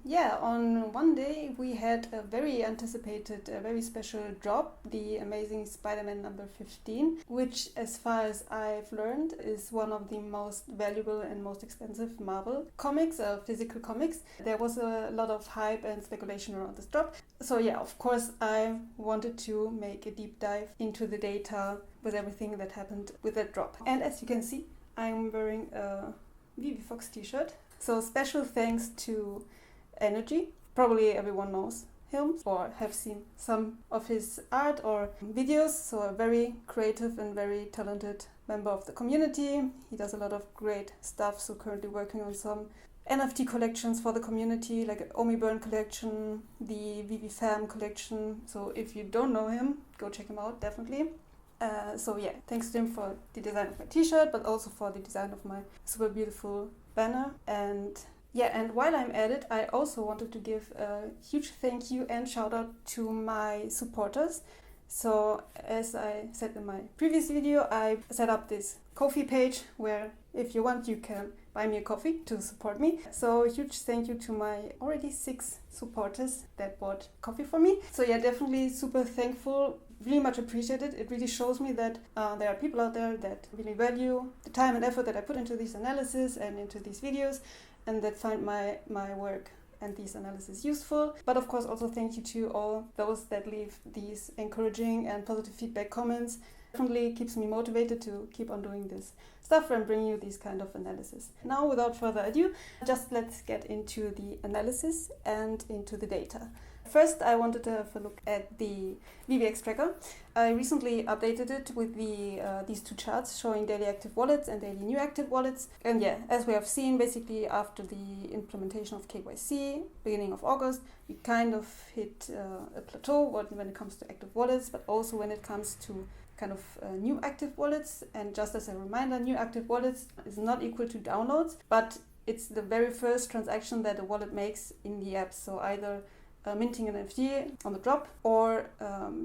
Yeah, on one day we had a very anticipated, a very special drop, the Amazing Spider-Man number 15, which, as far as I've learned, is one of the most valuable and most expensive Marvel comics, physical comics. There was a lot of hype and speculation around this drop. So yeah, of course, I wanted to make a deep dive into the data with everything that happened with that drop. And as you can see, I'm wearing a Veve Fox t-shirt. So special thanks to Energy. Probably everyone knows him or have seen some of his art or videos. So a very creative and very talented member of the community. He does a lot of great stuff. So currently working on some NFT collections for the community, like an OMI Burn collection, the Veve Fam collection. So if you don't know him, go check him out, definitely. So yeah, thanks to him for the design of my t-shirt, but also for the design of my super beautiful banner. And yeah, and while I'm at it, I also wanted to give a huge thank you and shout out to my supporters. So as I said in my previous video, I set up this Ko-fi page where if you want, you can buy me a coffee to support me. So a huge thank you to my already 6 supporters that bought coffee for me. So yeah, definitely super thankful. Really much appreciated. It really shows me that there are people out there that really value the time and effort that I put into these analysis and into these videos, and that find my work and these analyses useful. But of course also thank you to all those that leave these encouraging and positive feedback comments. Definitely keeps me motivated to keep on doing this stuff and bring you these kind of analysis. Now without further ado, just let's get into the analysis and into the data. First, I wanted to have a look at the VVX tracker. I recently updated it with these 2 charts showing daily active wallets and daily new active wallets. And yeah, as we have seen, basically after the implementation of KYC, beginning of August, we kind of hit a plateau when it comes to active wallets, but also when it comes to kind of new active wallets. And just as a reminder, new active wallets is not equal to downloads, but it's the very first transaction that a wallet makes in the app. So either minting an NFT on the drop or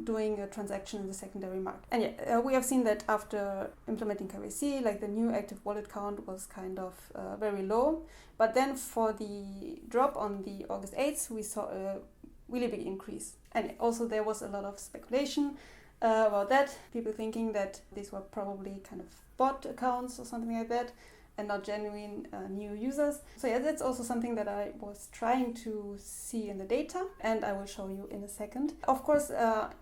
doing a transaction in the secondary market. And yeah, we have seen that after implementing KYC, like the new active wallet count was kind of very low. But then for the drop on the August 8th, we saw a really big increase. And also there was a lot of speculation about that. People thinking that these were probably kind of bot accounts or something like that, and not genuine new users. So yeah, that's also something that I was trying to see in the data, and I will show you in a second. Of course,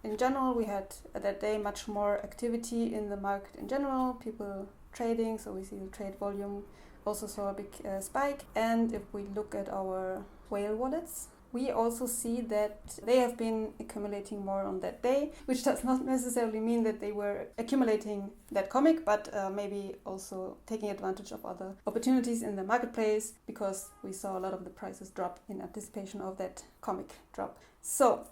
in general, we had that day much more activity in the market in general, people trading, so we see the trade volume also saw a big spike. And if we look at our whale wallets, we also see that they have been accumulating more on that day, which does not necessarily mean that they were accumulating that comic, but maybe also taking advantage of other opportunities in the marketplace, because we saw a lot of the prices drop in anticipation of that comic drop. So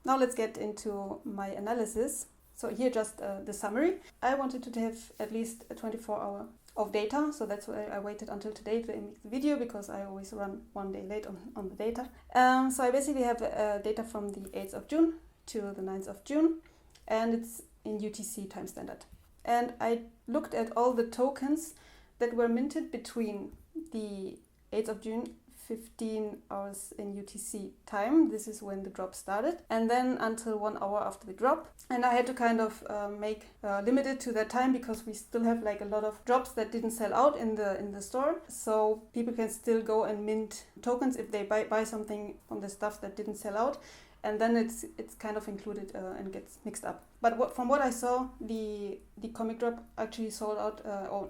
now let's get into my analysis. So here just the summary. I wanted to have at least a 24-hour of data, so that's why I waited until today to make the video, because I always run one day late on the data. So I basically have data from the 8th of June to the 9th of June, and it's in UTC time standard. And I looked at all the tokens that were minted between the 8th of June, 15 hours in UTC time. This is when the drop started, and then until 1 hour after the drop. And I had to kind of make limited to that time, because we still have like a lot of drops that didn't sell out in the store. So people can still go and mint tokens if they buy something from the stuff that didn't sell out. And then it's kind of included and gets mixed up. But from what I saw, the comic drop actually sold out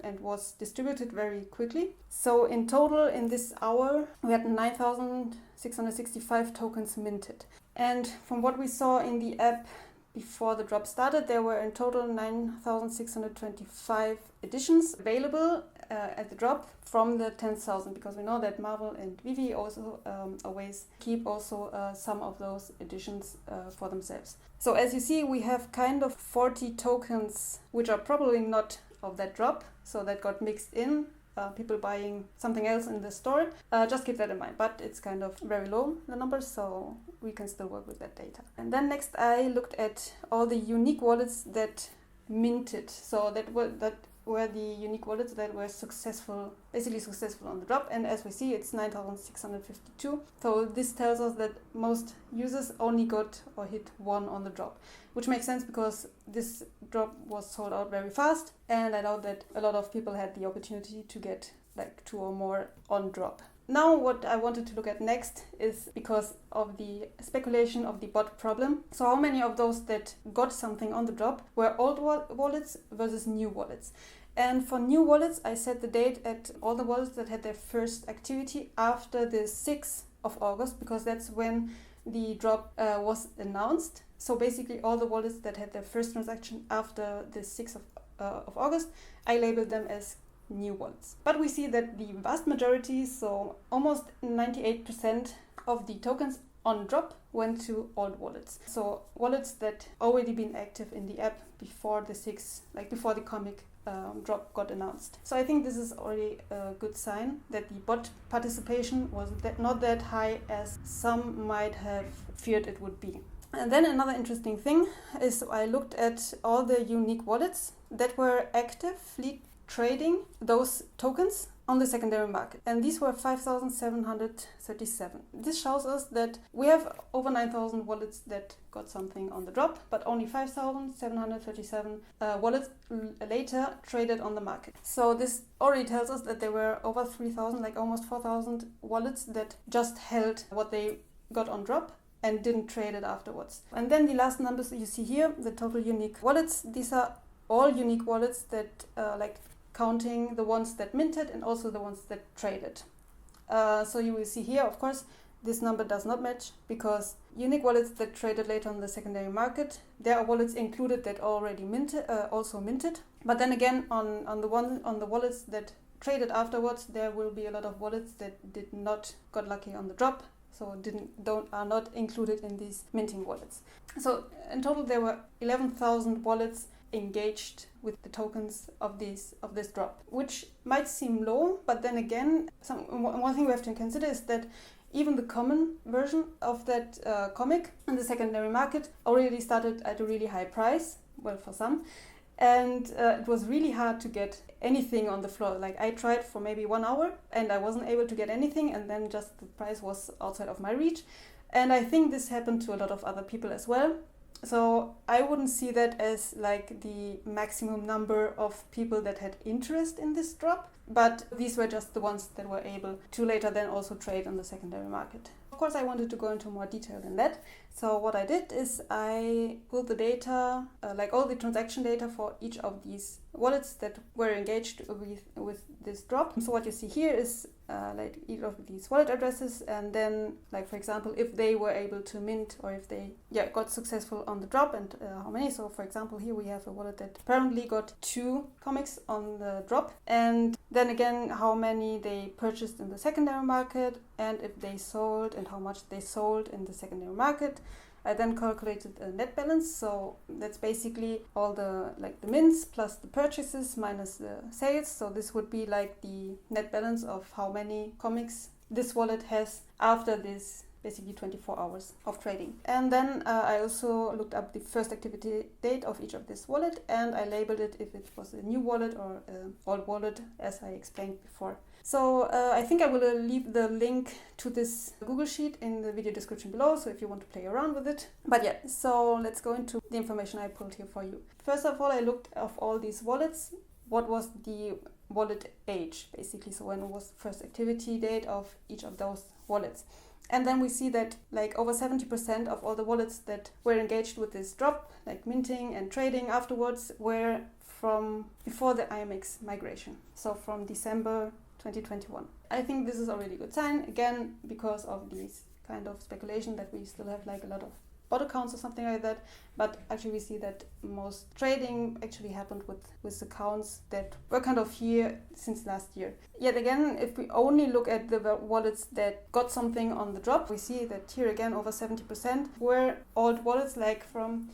and was distributed very quickly. So in total, in this hour, we had 9,665 tokens minted. And from what we saw in the app before the drop started, there were in total 9,625 editions available at the drop from the 10,000, because we know that Marvel and Veve also always keep also some of those editions for themselves. So as you see, we have kind of 40 tokens which are probably not of that drop, so that got mixed in. People buying something else in the store. Just keep that in mind, but it's kind of very low, the numbers, so we can still work with that data. And then next I looked at all the unique wallets that minted. So that were the unique wallets that were basically successful on the drop. And as we see, it's 9,652. So this tells us that most users only got or hit one on the drop, which makes sense because this drop was sold out very fast. And I know that a lot of people had the opportunity to get like 2 or more on drop. Now what I wanted to look at next is because of the speculation of the bot problem. So how many of those that got something on the drop were old wallets versus new wallets? And for new wallets, I set the date at all the wallets that had their first activity after the 6th of August, because that's when the drop was announced. So basically all the wallets that had their first transaction after the 6th of August, I labeled them as new wallets. But we see that the vast majority, so almost 98% of the tokens on drop went to old wallets. So wallets that already been active in the app before the 6th, like before the comic drop got announced. So I think this is already a good sign that the bot participation was not that high as some might have feared it would be. And then another interesting thing is I looked at all the unique wallets that were actively trading those tokens on the secondary market, and these were 5,737. This shows us that we have over 9,000 wallets that got something on the drop, but only 5,737 wallets later traded on the market. So this already tells us that there were over 3,000, like almost 4,000 wallets that just held what they got on drop and didn't trade it afterwards. And then the last numbers you see here, the total unique wallets, these are all unique wallets that counting the ones that minted and also the ones that traded. So you will see here, of course, this number does not match because unique wallets that traded later on the secondary market, there are wallets included that already also minted. But then again, on the wallets that traded afterwards, there will be a lot of wallets that did not got lucky on the drop, so are not included in these minting wallets. So in total, there were 11,000 wallets engaged with the tokens of this drop, which might seem low, but then again, one thing we have to consider is that even the common version of that comic in the secondary market already started at a really high price, well, for some, and it was really hard to get anything on the floor. Like I tried for maybe 1 hour and I wasn't able to get anything, and then just the price was outside of my reach. And I think this happened to a lot of other people as well. So I wouldn't see that as like the maximum number of people that had interest in this drop, but these were just the ones that were able to later then also trade on the secondary market. Of course, I wanted to go into more detail than that. So what I did is I pulled the data, like all the transaction data for each of these wallets that were engaged with this drop. So what you see here is like each of these wallet addresses, and then like for example if they were able to mint or if they got successful on the drop and how many. So for example here we have a wallet that apparently got 2 comics on the drop, and then again how many they purchased in the secondary market and if they sold and how much they sold in the secondary market. I then calculated a net balance, so that's basically all the mints plus the purchases minus the sales. So this would be like the net balance of how many comics this wallet has after this basically 24 hours of trading. And then I also looked up the first activity date of each of this wallet, and I labeled it if it was a new wallet or an old wallet, as I explained before. So I think I will leave the link to this Google Sheet in the video description below, so if you want to play around with it. But yeah, so let's go into the information I pulled here for you. First of all, I looked at all these wallets, what was the wallet age, basically, so when was the first activity date of each of those wallets. And then we see that like over 70% of all the wallets that were engaged with this drop, like minting and trading afterwards, were from before the IMX migration, so from December 2021. I think this is already a good sign, again, because of these kind of speculation that we still have like a lot of bot accounts or something like that, but actually we see that most trading actually happened with accounts that were kind of here since last year. Yet again, if we only look at the wallets that got something on the drop, we see that here again over 70% were old wallets like from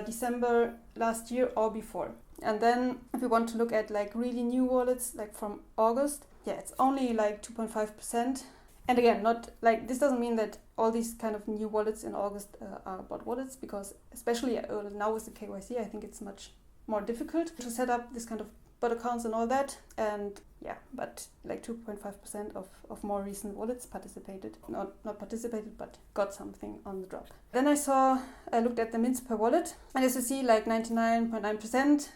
December last year or before. And then if we want to look at like really new wallets like from August, it's only like 2.5%. And again, not like this doesn't mean that all these kind of new wallets in August are bot wallets, because especially now with the KYC, I think it's much more difficult to set up this kind of bot accounts and all that. And yeah, but like 2.5% of more recent wallets participated. Not participated, but got something on the drop. Then I looked at the mints per wallet. And as you see, like 99.9%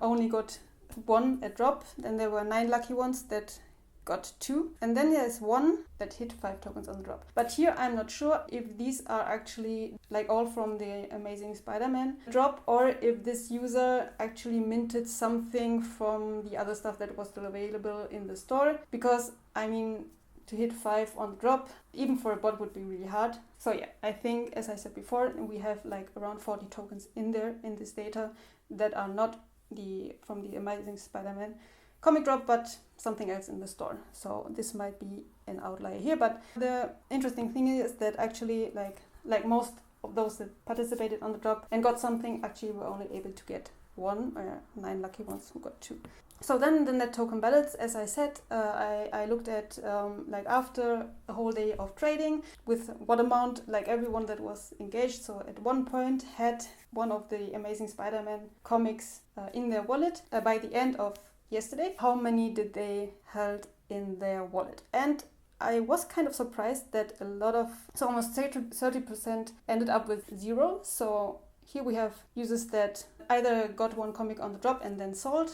only got one at drop. Then there were 9 lucky ones that got 2, and then there's one that hit 5 tokens on the drop. But here I'm not sure if these are actually like all from the Amazing Spider-Man drop, or if this user actually minted something from the other stuff that was still available in the store, because I mean, to hit 5 on the drop, even for a bot, would be really hard. So yeah, I think, as I said before, we have like around 40 tokens in there in this data that are not from the Amazing Spider-Man comic drop, but something else in the store. So this might be an outlier here. But the interesting thing is that actually like most of those that participated on the drop and got something actually were only able to get 1, or 9 lucky ones who got 2. So then the net token balance, as I said, I looked at like after a whole day of trading with what amount like everyone that was engaged. So at one point had one of the Amazing Spider-Man comics in their wallet by the end of yesterday. How many did they held in their wallet? And I was kind of surprised that almost 30% ended up with 0. So here we have users that either got one comic on the drop and then sold,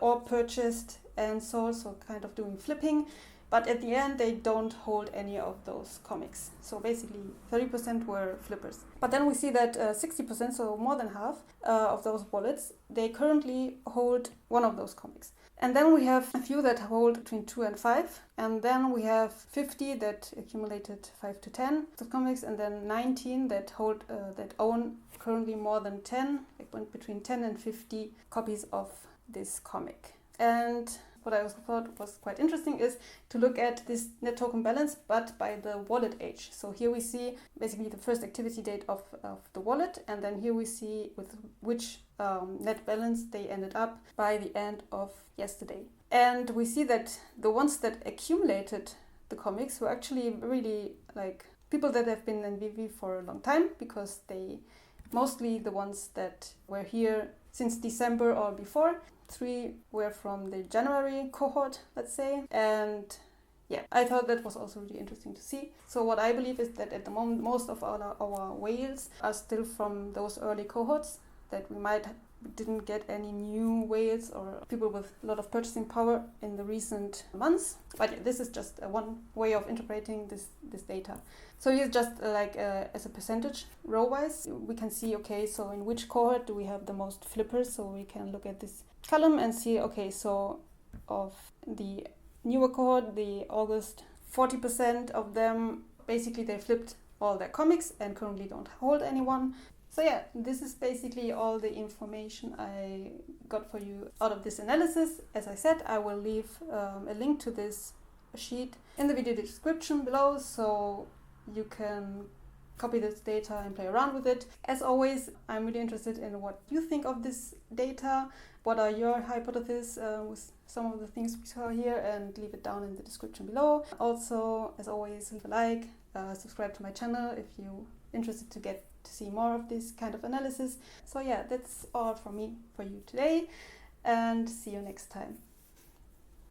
or purchased and sold, so kind of doing flipping. But at the end, they don't hold any of those comics. So basically 30% were flippers. But then we see that 60%, so more than half of those wallets, they currently hold one of those comics. And then we have a few that hold between 2 and 5. And then we have 50 that accumulated 5 to 10 of comics. And then 19 that own currently more than 10, like between 10 and 50 copies of this comic. And what I also thought was quite interesting is to look at this net token balance, but by the wallet age. So here we see basically the first activity date of the wallet, and then here we see with which net balance they ended up by the end of yesterday. And we see that the ones that accumulated the comics were actually really like people that have been in Veve for a long time, because they mostly the ones that were here since December or before. 3 were from the January cohort, let's say. And yeah, I thought that was also really interesting to see. So what I believe is that at the moment, most of our whales are still from those early cohorts, that we didn't get any new whales or people with a lot of purchasing power in the recent months. But yeah, this is just one way of interpreting this data. So here's just as a percentage row-wise, we can see, okay, so in which cohort do we have the most flippers? So we can look at this column and see, okay, so of the newer cohort, the August, 40% of them, basically they flipped all their comics and currently don't hold anyone. So yeah, this is basically all the information I got for you out of this analysis. As I said, I will leave a link to this sheet in the video description below, so you can copy this data and play around with it. As always, I'm really interested in what you think of this data. What are your hypotheses with some of the things we saw here, and leave it down in the description below. Also, as always, leave a like, subscribe to my channel if you're interested to see more of this kind of analysis. So yeah, that's all from me for you today, and see you next time.